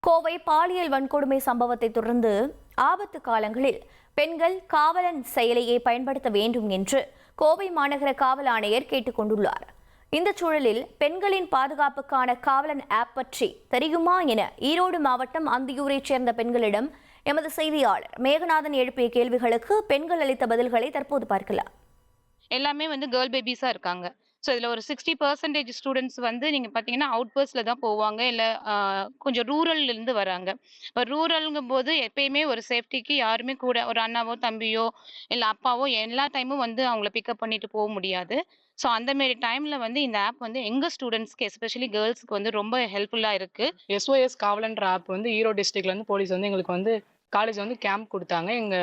கோவை பாலியல் வன்கொடுமை சம்பவத்தை தொடர்ந்து ஆபத்து காலங்களில் பெண்கள் காவலன் செயலியை பயன்படுத்த வேண்டும் என்று கோவை மாநகர காவல் ஆணையர் கேட்டுக் கொண்டுள்ளார். இந்த சூழலில் பெண்களின் பாதுகாப்புக்கான காவலன் ஆப் பற்றி தெரியுமா என ஈரோடு மாவட்டம் அந்தியூரைச் சேர்ந்த பெண்களிடம் எமது செய்தியாளர் மேகநாதன் எழுப்பிய கேள்விகளுக்கு பெண்கள் அளித்த பதில்களை தற்போது பார்க்கலாம். எல்லாமே கேர்ள் பேபிஸா இருக்காங்க. ஸோ இதில் ஒரு 60% ஸ்டூடெண்ட்ஸ் நீங்கள் பார்த்தீங்கன்னா அவுட் பஸ்ல தான் போவாங்க, இல்லை கொஞ்சம் ரூரல்லேருந்து வராங்க. இப்போ ரூரலுங்கும் போது எப்பயுமே ஒரு சேஃப்டிக்கு யாருமே கூட ஒரு அண்ணாவோ தம்பியோ இல்லை அப்பாவோ எல்லா டைமும் அவங்கள பிக்கப் பண்ணிட்டு போக முடியாது. ஸோ அந்த மாரி டைம்ல இந்த ஆப் எங்க ஸ்டூடெண்ட்ஸ்க்கு எஸ்பெஷலி கேர்ள்ஸ்க்கு ரொம்ப ஹெல்ப்ஃபுல்லாக இருக்கு. SOS காவலன்ற ஆப் ஈரோடு டிஸ்ட்ரிக்ட்ல இருந்து போலீஸ் எங்களுக்கு காலேஜ் கேம்ப் கொடுத்தாங்க. எங்க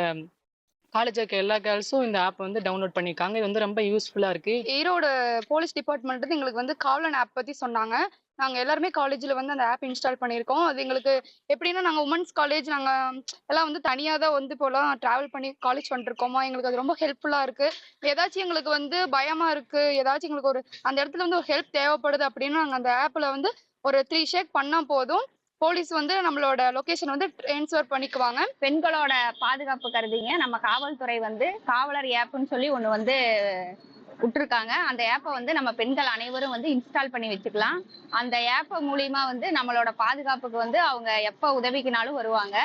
காலேஜ் இருக்க எல்லா கேர்ள்ஸும் இந்த ஆப் டவுன்லோட் பண்ணிருக்காங்க. இது ரொம்ப யூஸ்ஃபுல்லா இருக்கு. ஈரோடு போலீஸ் டிபார்ட்மெண்ட் எங்களுக்கு காவலன் ஆப் பத்தி சொன்னாங்க. நாங்க எல்லாருமே காலேஜ்ல அந்த ஆப் இன்ஸ்டால் பண்ணியிருக்கோம். அது எங்களுக்கு எப்படின்னா, நாங்க உமன்ஸ் காலேஜ் நாங்க எல்லாம் தனியா தான் போலாம் டிராவல் பண்ணி காலேஜ் பண்ணிருக்கோமா, எங்களுக்கு அது ரொம்ப ஹெல்ப்ஃபுல்லா இருக்கு. ஏதாச்சும் எங்களுக்கு பயமா இருக்கு, ஏதாச்சும் எங்களுக்கு ஒரு அந்த இடத்துல ஒரு ஹெல்ப் தேவைப்படுது அப்படின்னா நாங்க அந்த ஆப்ல ஒரு 3 ஷேக் பண்ணா போதும், போலீஸ் நம்மளோட லொகேஷன் ட்ரான்ஸ்ஃபர் பண்ணிக்குவாங்க. பெண்களோட பாதுகாப்பு கருதிங்க நம்ம காவல்துறை காவலர் ஆப்னு சொல்லி ஒன்று விட்டுருக்காங்க. அந்த ஆப்பை நம்ம பெண்கள் அனைவரும் இன்ஸ்டால் பண்ணி வச்சுக்கலாம். அந்த ஆப் மூலியமா நம்மளோட பாதுகாப்புக்கு அவங்க எப்போ உதவிக்குனாலும் வருவாங்க.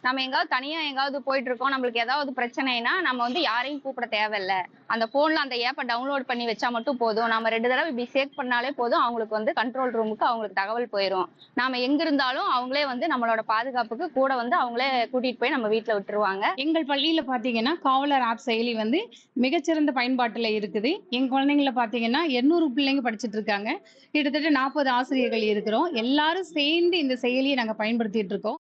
நம்ம எங்காவது தனியா எங்காவது போயிட்டு இருக்கோம், நம்மளுக்கு ஏதாவது பிரச்சனைனா நம்ம யாரையும் கூப்பிட தேவையில்ல. அந்த போன்ல அந்த ஆப்பை டவுன்லோட் பண்ணி வச்சா மட்டும் போதும். நம்ம 2 தடவை இப்படி சேக் பண்ணாலே போதும், அவங்களுக்கு கண்ட்ரோல் ரூமுக்கு அவங்களுக்கு தகவல் போயிடும். நாம எங்க இருந்தாலும் அவங்களே நம்மளோட பாதுகாப்புக்கு கூட அவங்களே கூட்டிட்டு போய் நம்ம வீட்டுல விட்டுருவாங்க. எங்கள் பள்ளியில பாத்தீங்கன்னா காவலர் ஆப் செயலி மிகச்சிறந்த பயன்பாட்டுல இருக்குது. எங்க குழந்தைங்கள பாத்தீங்கன்னா 800 பிள்ளைங்க படிச்சுட்டு இருக்காங்க. கிட்டத்தட்ட 40 ஆசிரியர்கள் இருக்கிறோம். எல்லாரும் சேர்ந்து இந்த செயலியை நாங்க பயன்படுத்திட்டு இருக்கோம்.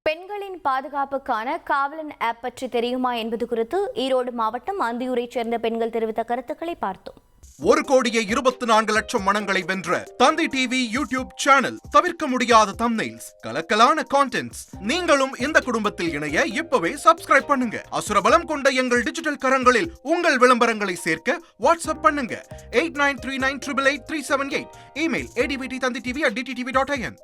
பெண்களின் பாதுகாப்புக்கான காவலன் ஆப் பற்றி தெரியுமா என்பது குறித்து ஈரோடு மாவட்டம் அந்தியூரைச் சேர்ந்த பெண்கள் தெரிவித்த கருத்துக்களை பார்த்தோம். 1,24,00,000 மனங்களை வென்ற தந்தி டிவி யூடியூப் சேனல். தவிர்க்க முடியாத தம்ப்நெயில்ஸ், கலக்கலான கான்டென்ட்ஸ். நீங்களும் இந்த குடும்பத்தில் இணைய இப்பவே சப்ஸ்கிரைப் பண்ணுங்க. அசுரபலம் கொண்ட எங்கள் டிஜிட்டல் கரங்களில் உங்கள் விளம்பரங்களை சேர்க்க வாட்ஸ்அப் பண்ணுங்க. 8939888378. Email advttanditv@dttv.in.